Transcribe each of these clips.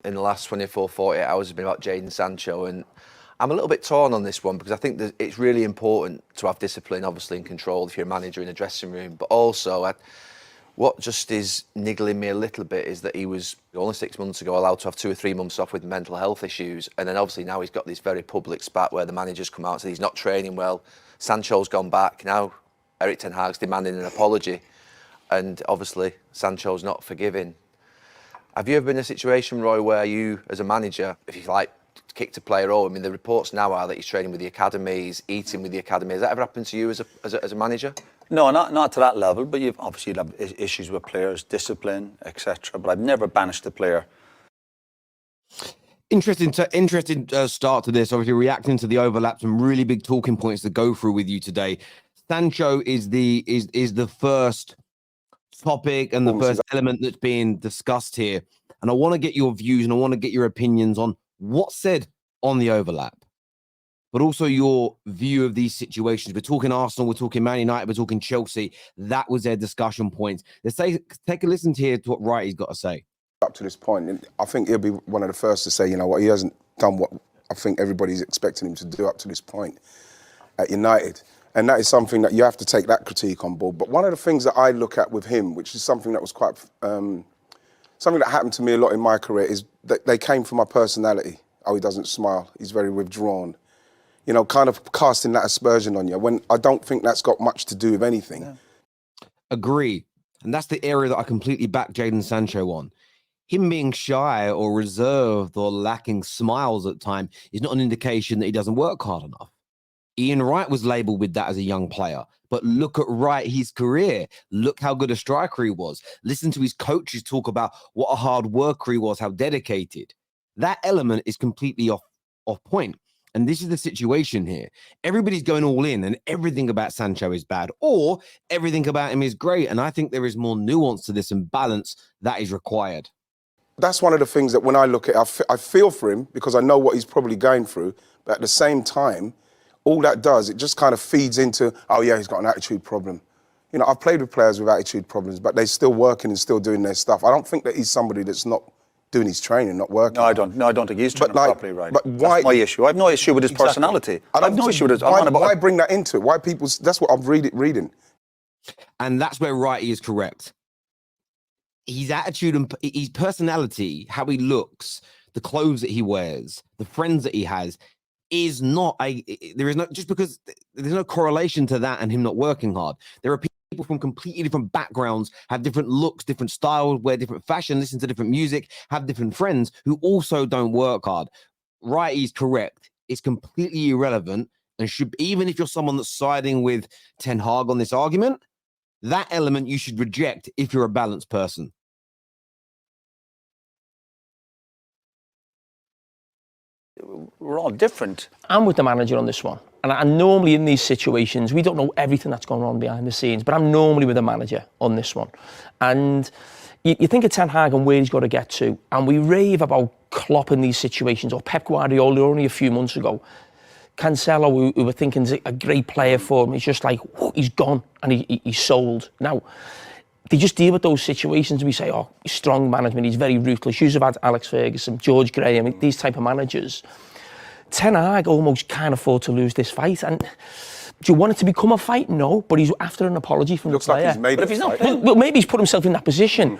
in the last 24, 48 hours has been about Jadon Sancho, and I'm a little bit torn on this one because I think that it's really important to have discipline, obviously, and control if you're a manager in a dressing room. But also, what just is niggling me a little bit is that he was only 6 months ago allowed to have 2 or 3 months off with mental health issues. And then obviously now he's got this very public spat where the manager's come out and said he's not training well. Sancho's gone back. Now Erik ten Hag's demanding an apology. And obviously Sancho's not forgiving. Have you ever been in a situation, Roy, where you, as a manager, if you like, kicked a player over? I mean, the reports now are that he's training with the academy, he's eating with the academy. Has that ever happened to you as a manager? No, not to that level, but you've obviously have issues with players, discipline, etc. But I've never banished a player. Interesting start to this. Obviously, reacting to the overlap, some really big talking points to go through with you today. Sancho is the first topic and the first element that's being discussed here, and I want to get your views and I want to get your opinions on what's said on the overlap, but also your view of these situations. We're talking Arsenal, we're talking Man United, we're talking Chelsea. That was their discussion points. Let's take a listen to hear to what Wrighty's got to say. Up to this point, and I think he'll be one of the first to say, you know what, he hasn't done what I think everybody's expecting him to do up to this point at United. And that is something that you have to take that critique on board. But one of the things that I look at with him, which is something that was quite, something that happened to me a lot in my career, is that they came from my personality. Oh, he doesn't smile, he's very withdrawn. You know, kind of casting that aspersion on you, when I don't think that's got much to do with anything. Yeah. Agree. And that's the area that I completely back Jadon Sancho on. Him being shy or reserved or lacking smiles at times is not an indication that he doesn't work hard enough. Ian Wright was labelled with that as a young player. But look at Wright, his career. Look how good a striker he was. Listen to his coaches talk about what a hard worker he was, how dedicated. That element is completely off point. And this is the situation here. Everybody's going all in and everything about Sancho is bad, or everything about him is great. And I think there is more nuance to this and balance that is required. That's one of the things that when I look at it, I feel for him because I know what he's probably going through. But at the same time, all that does, it just kind of feeds into, oh yeah, he's got an attitude problem. You know, I've played with players with attitude problems, but they're still working and still doing their stuff. I don't think that he's somebody that's not doing his training, not working. No, I don't think he's training properly, right? But why? That's my issue. I have no issue with his personality. I have no issue with his... Why bring that into it? Why people... That's what I'm reading. And that's where Wrighty is correct. His attitude and his personality, how he looks, the clothes that he wears, the friends that he has, is not there is no, just because there's no correlation to that and him not working hard. There are people from completely different backgrounds, have different looks, different styles, wear different fashion, listen to different music, have different friends who also don't work hard. Wrighty is correct. It's completely irrelevant and should, even if you're someone that's siding with Ten Hag on this argument, that element you should reject if you're a balanced person. We're all different. I'm with the manager on this one. And normally in these situations, we don't know everything that's going on behind the scenes, but I'm normally with the manager on this one. And you think of Ten Hag and where he's got to get to, and we rave about Klopp in these situations, or Pep Guardiola only a few months ago. Cancelo, we were thinking is a great player for him. He's just like, oh, he's gone and he's sold. Now, they just deal with those situations. We say, oh, he's strong management, he's very ruthless. You have had Alex Ferguson, George Graham, these type of managers. Ten Hag almost can't afford to lose this fight. And do you want it to become a fight? No, but he's after an apology from the player. Looks like he's made but it. If he's not, well, maybe he's put himself in that position.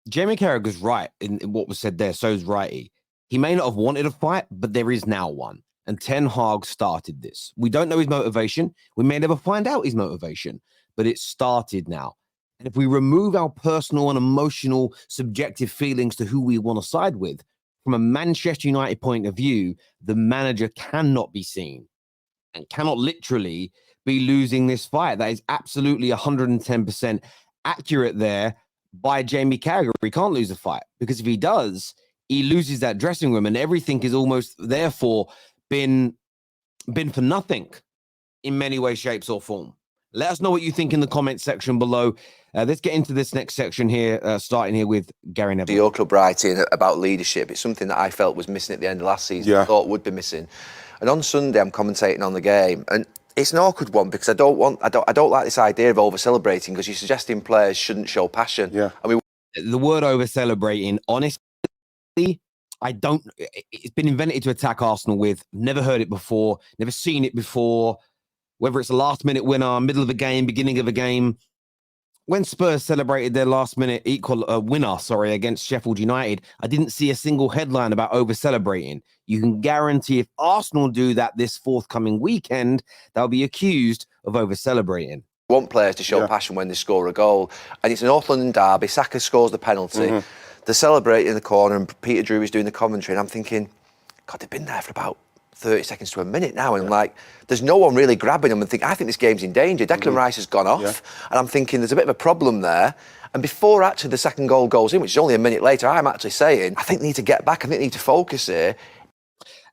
Jamie Carragher's right in what was said there. So is Wrighty. He may not have wanted a fight, but there is now one. And Ten Hag started this. We don't know his motivation. We may never find out his motivation, but it started now. And if we remove our personal and emotional, subjective feelings to who we want to side with, from a Manchester United point of view, the manager cannot be seen and cannot literally be losing this fight. That is absolutely 110% accurate there by Jamie Carragher. He can't lose a fight because if he does, he loses that dressing room and everything is almost therefore been for nothing in many ways, shapes or form. Let us know what you think in the comment section below. Let's get into this next section here, starting here with Gary Neville. Your club writing about leadership, it's something that I felt was missing at the end of last season. Yeah. I thought would be missing. And on Sunday, I'm commentating on the game, and it's an awkward one because I don't like this idea of over-celebrating because you're suggesting players shouldn't show passion. Yeah. I mean, The word over-celebrating, honestly, It's been invented to attack Arsenal with. Never heard it before, never seen it before. Whether it's a last-minute winner, middle of a game, beginning of a game. When Spurs celebrated their last-minute winner, against Sheffield United, I didn't see a single headline about over-celebrating. You can guarantee if Arsenal do that this forthcoming weekend, they'll be accused of over-celebrating. Want players to show passion when they score a goal. And it's an North London derby. Saka scores the penalty. They're celebrating in the corner and Peter Drury is doing the commentary. And I'm thinking, God, they've been there for about 30 seconds to a minute now. And like, there's no one really grabbing them and I think this game's in danger. Declan Rice has gone off. And I'm thinking there's a bit of a problem there. And before actually the second goal goes in, which is only a minute later, I'm actually saying, I think they need to get back. I think they need to focus here.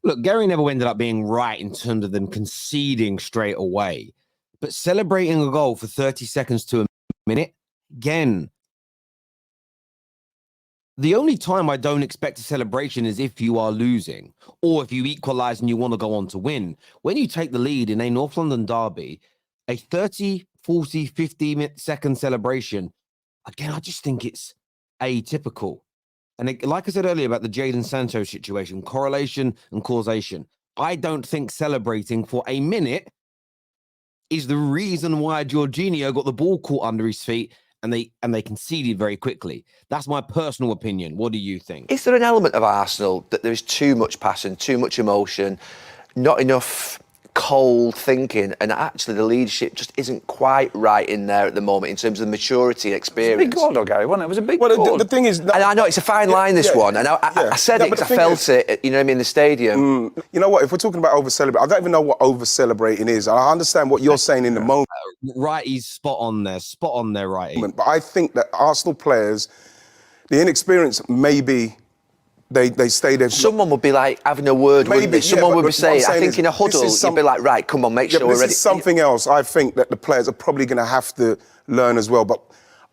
Look, Gary Neville ended up being right in terms of them conceding straight away. But celebrating a goal for 30 seconds to a minute, again, the only time I don't expect a celebration is if you are losing or if you equalise and you want to go on to win. When you take the lead in a North London derby, a 30, 40, 50-second celebration, again, I just think it's atypical. And like I said earlier about the Jadon Sancho situation, correlation and causation, I don't think celebrating for a minute is the reason why Jorginho got the ball caught under his feet and they conceded very quickly. That's my personal opinion. What do you think? Is there an element of Arsenal that there is too much passion, too much emotion, not enough cold thinking, and actually the leadership just isn't quite right in there at the moment in terms of the maturity and experience? It was a big goal, though, Gary, wasn't it? It was a big The goal. thing is... And I know it's a fine line, this one, and I said it because I felt it, you know what I mean, in the stadium. You know what, if we're talking about over-celebrating, I don't even know what over-celebrating is. I understand what you're saying in the moment. Righty's spot on there, Righty. But I think that Arsenal players, the inexperience, maybe they stay there. Someone would be like having a word, wouldn't they? Someone would be saying, I think in a huddle, you'd be like, right, come on, make sure we're ready. This is something else I think that the players are probably going to have to learn as well. But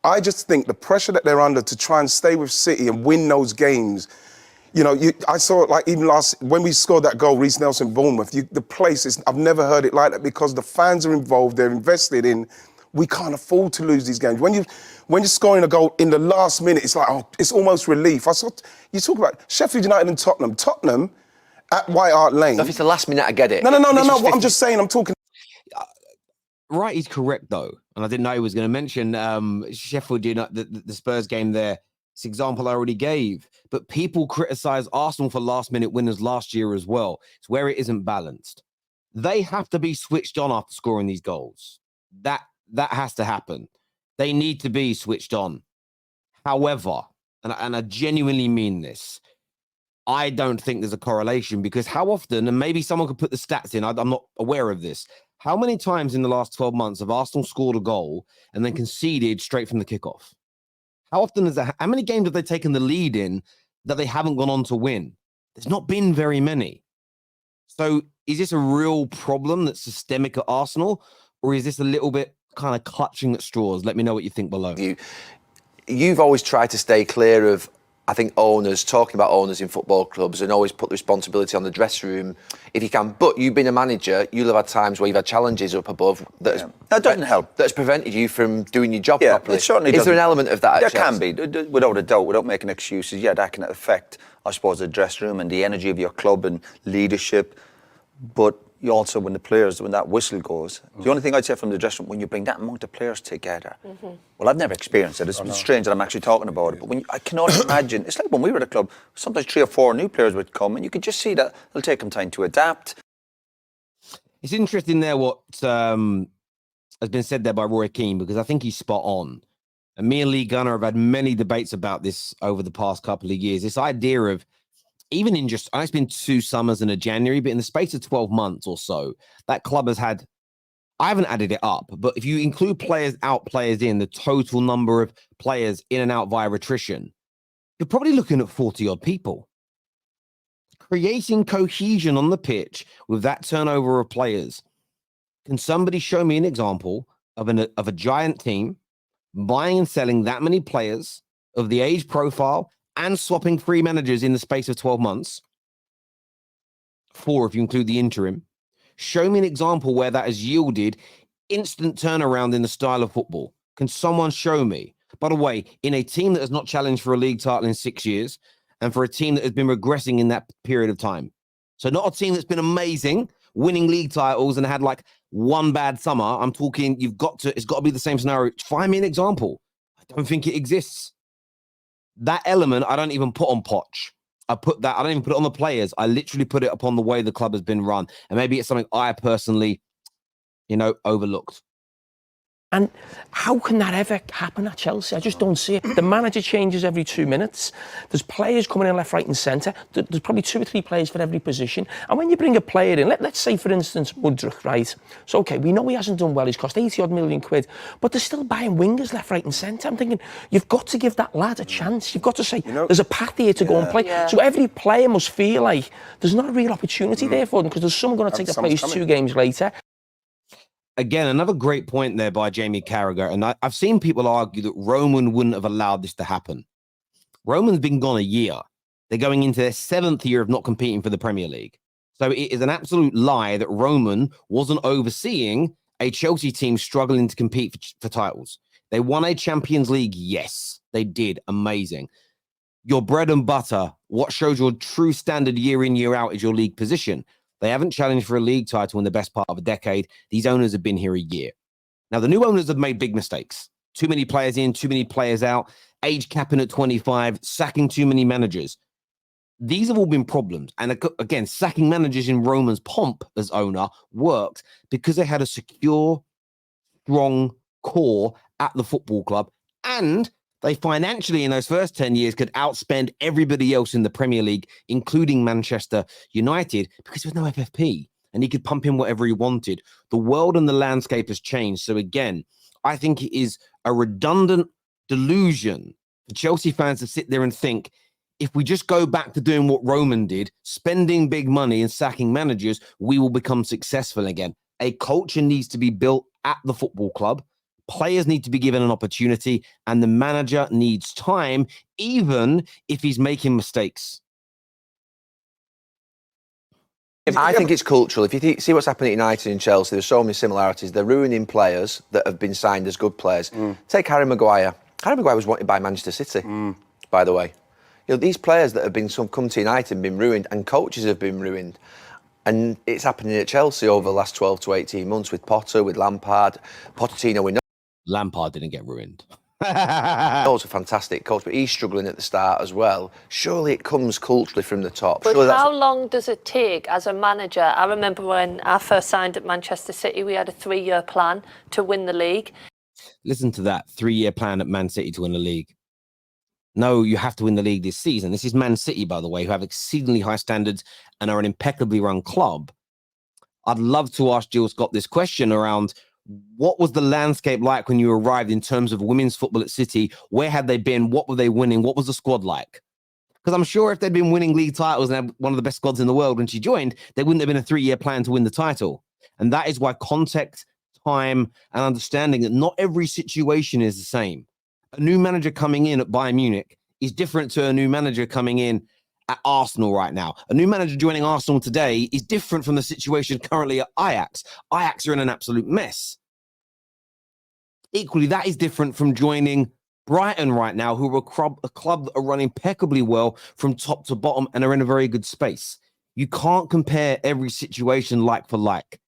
I just think the pressure that they're under to try and stay with City and win those games, you know, I saw it like even when we scored that goal, Reece Nelson, Bournemouth, the place is, I've never heard it like that because the fans are involved, they're invested in, we can't afford to lose these games. When you're scoring a goal in the last minute, it's like, oh, it's almost relief. You talk about Sheffield United and Tottenham. Tottenham at White Hart Lane. If it's the last minute, I get it. No. What I'm just saying, I'm talking. Right, he's correct though, and I didn't know he was going to mention Sheffield United, the Spurs game there. It's an example I already gave. But people criticise Arsenal for last-minute winners last year as well. It's where it isn't balanced. They have to be switched on after scoring these goals. That has to happen. They need to be switched on. However, and I genuinely mean this, I don't think there's a correlation because how often, and maybe someone could put the stats in, I'm not aware of this, how many times in the last 12 months have Arsenal scored a goal and then conceded straight from the kickoff? How often is that? How many games have they taken the lead in that they haven't gone on to win? There's not been very many. So is this a real problem that's systemic at Arsenal, or is this a little bit kind of clutching at straws? Let me know what you think below. You've always tried to stay clear of, I think, talking about owners in football clubs and always put the responsibility on the dressing room if you can. But you've been a manager, you'll have had times where you've had challenges up above that doesn't help. That's prevented you from doing your job properly. It certainly Is there an element of that? There can be, without a doubt, without making excuses. Yeah, that can affect, I suppose, the dressing room and the energy of your club and leadership. But you also, when that whistle goes, the only thing I'd say from the dressing room, when you bring that amount of players together, well, I've never experienced it. It's strange that I'm actually talking about it. But I cannot imagine, it's like when we were at a club, sometimes 3 or 4 new players would come and you could just see that it'll take them time to adapt. It's interesting there what has been said there by Roy Keane, because I think he's spot on. And me and Lee Gunner have had many debates about this over the past couple of years. This idea of, even in just, it's been 2 summers and a January, but in the space of 12 months or so, that club has had, I haven't added it up, but if you include players out, players in, the total number of players in and out via attrition, you're probably looking at 40 odd people. Creating cohesion on the pitch with that turnover of players. Can somebody show me an example of a giant team buying and selling that many players of the age profile and swapping 3 managers in the space of 12 months? 4 if you include the interim. Show me an example where that has yielded instant turnaround in the style of football. Can someone show me? By the way, in a team that has not challenged for a league title in 6 years and for a team that has been regressing in that period of time. So not a team that's been amazing, winning league titles and had like one bad summer. I'm talking, it's got to be the same scenario. Find me an example. I don't think it exists. That element, I don't even put on Poch. I don't even put it on the players. I literally put it upon the way the club has been run. And maybe it's something I personally, overlooked. And how can that ever happen at Chelsea? I just don't see it. The manager changes every 2 minutes. There's players coming in left, right and centre. There's probably 2 or 3 players for every position. And when you bring a player in, let's say, for instance, Mudryk, right? So, okay, we know he hasn't done well. He's cost 80-odd million quid. But they're still buying wingers left, right and centre. I'm thinking, you've got to give that lad a chance. You've got to say, there's a path here to go and play. Yeah. So every player must feel like there's not a real opportunity there for them because there's someone going to take the place 2 games later. Again, another great point there by Jamie Carragher. And I've seen people argue that Roman wouldn't have allowed this to happen. Roman's been gone a year. They're going into their 7th year of not competing for the Premier League. So it is an absolute lie that Roman wasn't overseeing a Chelsea team struggling to compete for titles. They won a Champions League. Yes, they did. Amazing. Your bread and butter, what shows your true standard year in, year out is your league position. They haven't challenged for a league title in the best part of a decade. These owners have been here a year. Now, the new owners have made big mistakes. Too many players in, too many players out, age capping at 25, sacking too many managers. These have all been problems. And again, sacking managers in Roman's pomp as owner worked because they had a secure, strong core at the football club. And they financially, in those first 10 years, could outspend everybody else in the Premier League, including Manchester United, because there was no FFP. And he could pump in whatever he wanted. The world and the landscape has changed. So again, I think it is a redundant delusion for Chelsea fans to sit there and think, if we just go back to doing what Roman did, spending big money and sacking managers, we will become successful again. A culture needs to be built at the football club. Players need to be given an opportunity, and the manager needs time, even if he's making mistakes. I think it's cultural. If you see what's happening at United and Chelsea, there's so many similarities. They're ruining players that have been signed as good players. Take Harry Maguire. Harry Maguire was wanted by Manchester City, by the way. These players that have been come to United and been ruined, and coaches have been ruined. And it's happening at Chelsea over the last 12 to 18 months with Potter, with Lampard, Pochettino. We know Lampard didn't get ruined. He's a fantastic coach, but he's struggling at the start as well. Surely it comes culturally from the top. But how long does it take as a manager? I remember when I first signed at Manchester City, we had a 3-year plan to win the league. Listen to that, 3-year plan at Man City to win the league. No, you have to win the league this season. This is Man City, by the way, who have exceedingly high standards and are an impeccably run club. I'd love to ask Jill Scott this question around what was the landscape like when you arrived in terms of women's football at City? Where had they been? What were they winning? What was the squad like? Because I'm sure if they'd been winning league titles and had one of the best squads in the world when she joined, there wouldn't have been a 3-year plan to win the title. And that is why context, time, and understanding that not every situation is the same. A new manager coming in at Bayern Munich is different to a new manager coming in at Arsenal right now. A new manager joining Arsenal today is different from the situation currently at Ajax. Ajax are in an absolute mess. Equally, that is different from joining Brighton right now, who are a club that are running impeccably well from top to bottom and are in a very good space. You can't compare every situation like for like.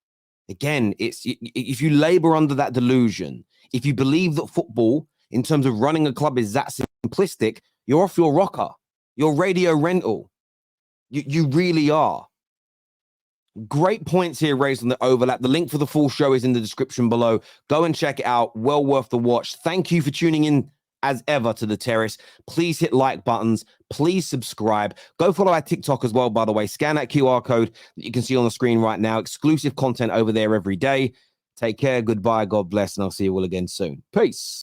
Again, if you labor under that delusion, if you believe that football, in terms of running a club, is that simplistic, you're off your rocker. You're radio rental. You really are. Great points here raised on the overlap. The link for the full show is in the description below. Go and check it out. Well worth the watch. Thank you for tuning in as ever to The Terrace. Please hit like buttons. Please subscribe. Go follow our TikTok as well, by the way. Scan that QR code that you can see on the screen right now. Exclusive content over there every day. Take care. Goodbye. God bless. And I'll see you all again soon. Peace.